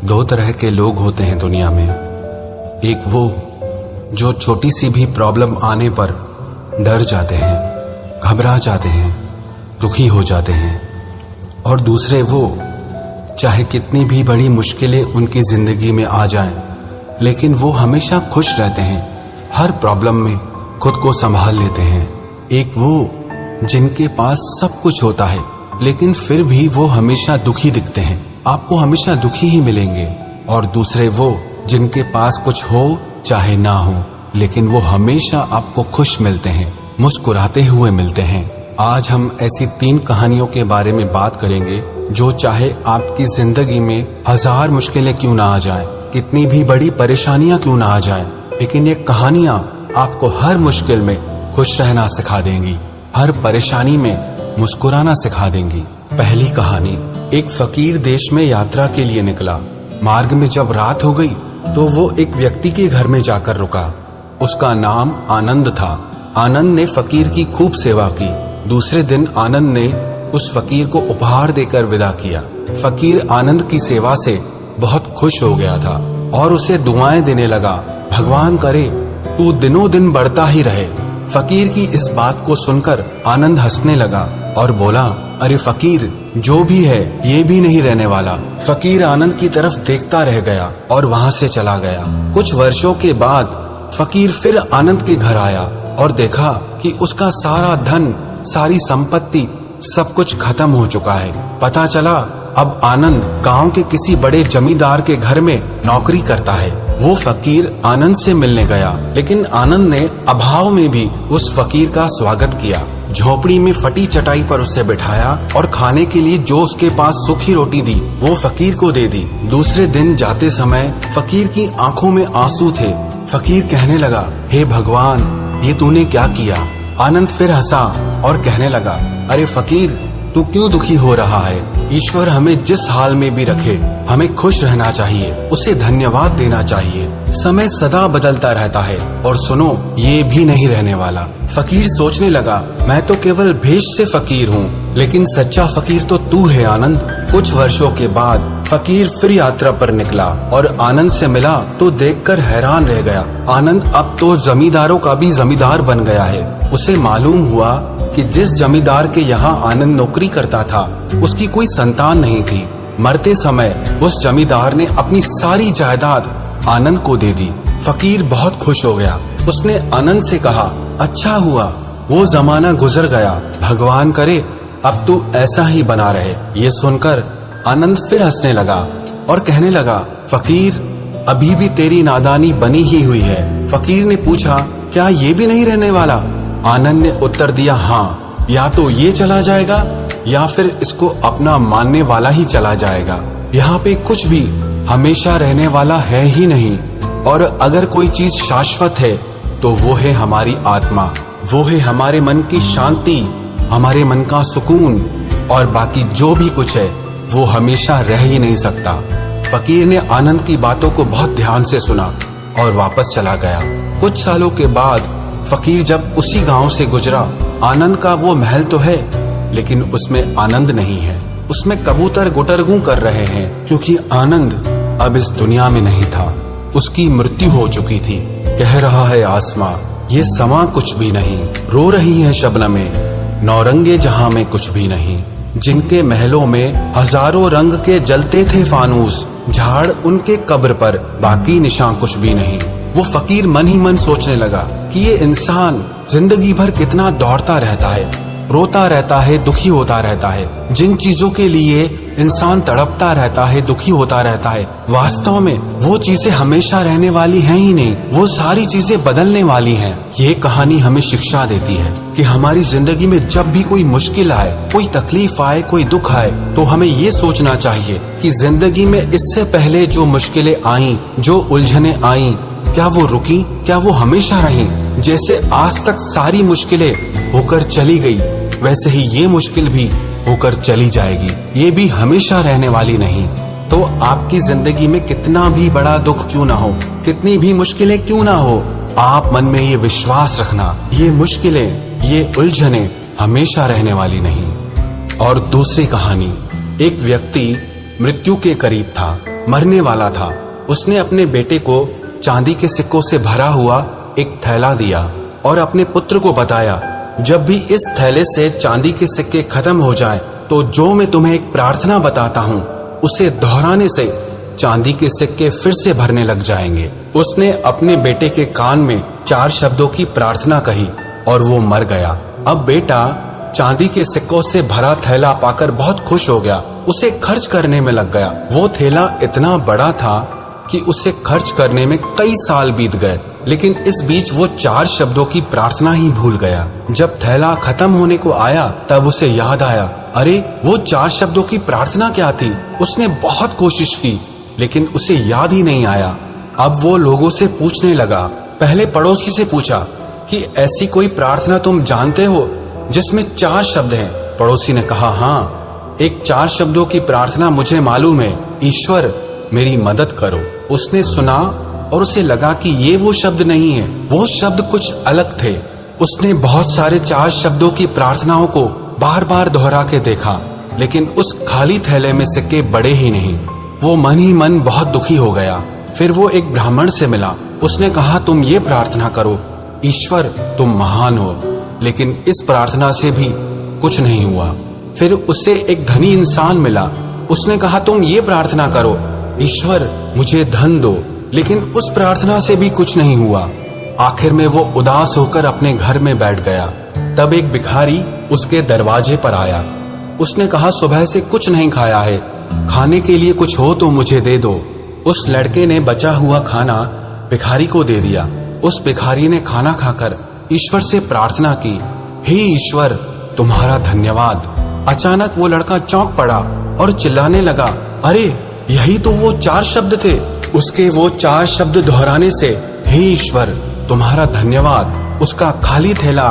दो तरह के लोग होते हैं दुनिया में। एक वो जो छोटी सी भी प्रॉब्लम आने पर डर जाते हैं, घबरा जाते हैं, दुखी हो जाते हैं, और दूसरे वो चाहे कितनी भी बड़ी मुश्किलें उनकी जिंदगी में आ जाएं, लेकिन वो हमेशा खुश रहते हैं, हर प्रॉब्लम में खुद को संभाल लेते हैं। एक वो जिनके पास सब कुछ होता है लेकिन फिर भी वो हमेशा दुखी दिखते हैं, आपको हमेशा दुखी ही मिलेंगे। और दूसरे वो जिनके पास कुछ हो चाहे ना हो, लेकिन वो हमेशा आपको खुश मिलते हैं, मुस्कुराते हुए मिलते हैं। आज हम ऐसी 3 कहानियों के बारे में बात करेंगे जो चाहे आपकी जिंदगी में 1000 मुश्किलें क्यों ना आ जाए, कितनी भी बड़ी परेशानियां क्यों ना आ जाए, लेकिन ये कहानियां आपको हर मुश्किल में खुश रहना सिखा देंगी, हर परेशानी में मुस्कुराना सिखा देंगी। पहली कहानी। एक फकीर देश में यात्रा के लिए निकला। मार्ग में जब रात हो गई तो वो एक व्यक्ति के घर में जाकर रुका। उसका नाम आनंद था। आनंद ने फकीर की खूब सेवा की। दूसरे दिन आनंद ने उस फकीर को उपहार देकर विदा किया। फकीर आनंद की सेवा से बहुत खुश हो गया था और उसे दुआएं देने लगा, भगवान करे तू दिनों दिन बढ़ता ही रहे। फकीर की इस बात को सुनकर आनंद हंसने लगा और बोला, अरे फकीर, जो भी है ये भी नहीं रहने वाला। फकीर आनंद की तरफ देखता रह गया और वहां से चला गया। कुछ वर्षों के बाद फकीर फिर आनंद के घर आया और देखा कि उसका सारा धन, सारी संपत्ति, सब कुछ खत्म हो चुका है। पता चला अब आनंद गांव के किसी बड़े जमींदार के घर में नौकरी करता है। वो फकीर आनंद से मिलने गया, लेकिन आनंद ने अभाव में भी उस फकीर का स्वागत किया। झोपड़ी में फटी चटाई पर उसे बिठाया और खाने के लिए जो उसके पास सूखी रोटी दी वो फकीर को दे दी। दूसरे दिन जाते समय फकीर की आंखों में आंसू थे। फकीर कहने लगा, हे भगवान, ये तूने क्या किया? आनंद फिर हंसा और कहने लगा, अरे फकीर, तू क्यों दुखी हो रहा है? ईश्वर हमें जिस हाल में भी रखे, हमें खुश रहना चाहिए, उसे धन्यवाद देना चाहिए। समय सदा बदलता रहता है और सुनो, ये भी नहीं रहने वाला। फकीर सोचने लगा, मैं तो केवल भेष से फकीर हूँ, लेकिन सच्चा फकीर तो तू है आनंद। कुछ वर्षों के बाद फकीर फिर यात्रा पर निकला और आनंद से मिला तो देखकर हैरान रह गया। आनंद अब तो जमींदारों का भी जमींदार बन गया है। उसे मालूम हुआ कि जिस जमींदार के यहाँ आनंद नौकरी करता था उसकी कोई संतान नहीं थी। मरते समय उस जमींदार ने अपनी सारी जायदाद आनंद को दे दी। फकीर बहुत खुश हो गया। उसने आनंद से कहा, अच्छा हुआ वो जमाना गुजर गया, भगवान करे अब तू ऐसा ही बना रहे। ये सुनकर आनंद फिर हंसने लगा और कहने लगा, फकीर, अभी भी तेरी नादानी बनी ही हुई है। फकीर ने पूछा, क्या ये भी नहीं रहने वाला? आनंद ने उत्तर दिया, हाँ, या तो ये चला जाएगा या फिर इसको अपना मानने वाला ही चला जाएगा। यहाँ पे कुछ भी हमेशा रहने वाला है ही नहीं, और अगर कोई चीज शाश्वत है तो वो है हमारी आत्मा, वो है हमारे मन की शांति, हमारे मन का सुकून, और बाकी जो भी कुछ है वो हमेशा रह ही नहीं सकता। फकीर ने आनंद की बातों को बहुत ध्यान से सुना और वापस चला गया। कुछ सालों के बाद फकीर जब उसी गांव से गुजरा, आनंद का वो महल तो है लेकिन उसमें आनंद नहीं है। उसमें कबूतर गुटरगू कर रहे हैं क्योंकि आनंद अब इस दुनिया में नहीं था। उसकी मृत्यु हो चुकी थी। कह रहा है आसमां, ये समा कुछ भी नहीं। रो रही है शबनमें, नौरंगे जहां में कुछ भी नहीं। जिनके महलों में हजारों रंग के जलते थे फानूस, झाड़ उनके कब्र पर, बाकी निशान कुछ भी नहीं। वो फकीर मन ही मन सोचने लगा कि ये इंसान जिंदगी भर कितना दौड़ता रहता है, रोता रहता है, दुखी होता रहता है। जिन चीजों के लिए इंसान तड़पता रहता है, दुखी होता रहता है, वास्तव में वो चीजें हमेशा रहने वाली हैं ही नहीं, वो सारी चीजें बदलने वाली हैं। ये कहानी हमें शिक्षा देती है कि हमारी जिंदगी में जब भी कोई मुश्किल आए, कोई तकलीफ आए, कोई दुख आए, तो हमें ये सोचना चाहिए कि जिंदगी में इससे पहले जो मुश्किलें आईं, जो उलझने आईं, क्या वो रुकी? क्या वो हमेशा रहीं? जैसे आज तक सारी मुश्किलें होकर चली गई, वैसे ही ये मुश्किल भी होकर चली जाएगी। ये भी हमेशा रहने वाली नहीं। तो आपकी जिंदगी में कितना भी बड़ा दुख क्यों ना हो, कितनी भी मुश्किलें क्यों ना हो, आप मन में ये विश्वास रखना, ये मुश्किलें, ये उलझने हमेशा रहने वाली नहीं। और दूसरी कहानी। एक व्यक्ति मृत्यु के करीब था। मरने वाला था। उसने अपने बेटे को चांदी के सिक्कों से भरा हुआ एक थैला दिया और अपने पुत्र को बताया, जब भी इस थैले से चांदी के सिक्के खत्म हो जाएं, तो जो मैं तुम्हें एक प्रार्थना बताता हूँ उसे दोहराने से चांदी के सिक्के फिर से भरने लग जाएंगे। उसने अपने बेटे के कान में 4 शब्दों की प्रार्थना कही और वो मर गया। अब बेटा चांदी के सिक्कों से भरा थैला पाकर बहुत खुश हो गया, उसे खर्च करने में लग गया। वो थैला इतना बड़ा था कि उसे खर्च करने में कई साल बीत गए, लेकिन इस बीच वो 4 शब्दों की प्रार्थना ही भूल गया। जब थैला खत्म होने को आया तब उसे याद आया, अरे वो 4 शब्दों की प्रार्थना क्या थी। उसने बहुत कोशिश की लेकिन उसे याद ही नहीं आया। अब वो लोगों से पूछने लगा। पहले पड़ोसी से पूछा कि ऐसी कोई प्रार्थना तुम जानते हो जिसमें 4 शब्द हैं। पड़ोसी ने कहा, हाँ, एक 4 शब्दों की प्रार्थना मुझे मालूम है, ईश्वर मेरी मदद करो। उसने सुना और उसे लगा कि ये वो शब्द नहीं है, वो शब्द कुछ अलग थे। उसने बहुत सारे 4 शब्दों की प्रार्थनाओं को बार बार दोहरा के देखा, लेकिन उस खाली थैले में सिक्के बड़े ही नहीं। वो मन ही मन बहुत दुखी हो गया। फिर वो एक ब्राह्मण से मिला। उसने कहा, तुम ये प्रार्थना करो, ईश्वर तुम महान हो। लेकिन इस प्रार्थना से भी कुछ नहीं हुआ। फिर उसे एक धनी इंसान मिला। उसने कहा, तुम ये प्रार्थना करो, ईश्वर मुझे धन दो। लेकिन उस प्रार्थना से भी कुछ नहीं हुआ। आखिर में वो उदास होकर अपने घर में बैठ गया। तब एक भिखारी उसके दरवाजे पर आया। उसने कहा, सुबह से कुछ नहीं खाया है, खाने के लिए कुछ हो तो मुझे दे दो। उस लड़के ने बचा हुआ खाना भिखारी को दे दिया। उस भिखारी ने खाना खाकर ईश्वर से प्रार्थना की, हे ईश्वर तुम्हारा धन्यवाद। अचानक वो लड़का चौंक पड़ा और चिल्लाने लगा, अरे यही तो वो 4 शब्द थे। उसके वो 4 शब्द दोहराने से, हे ईश्वर तुम्हारा धन्यवाद, उसका खाली थैला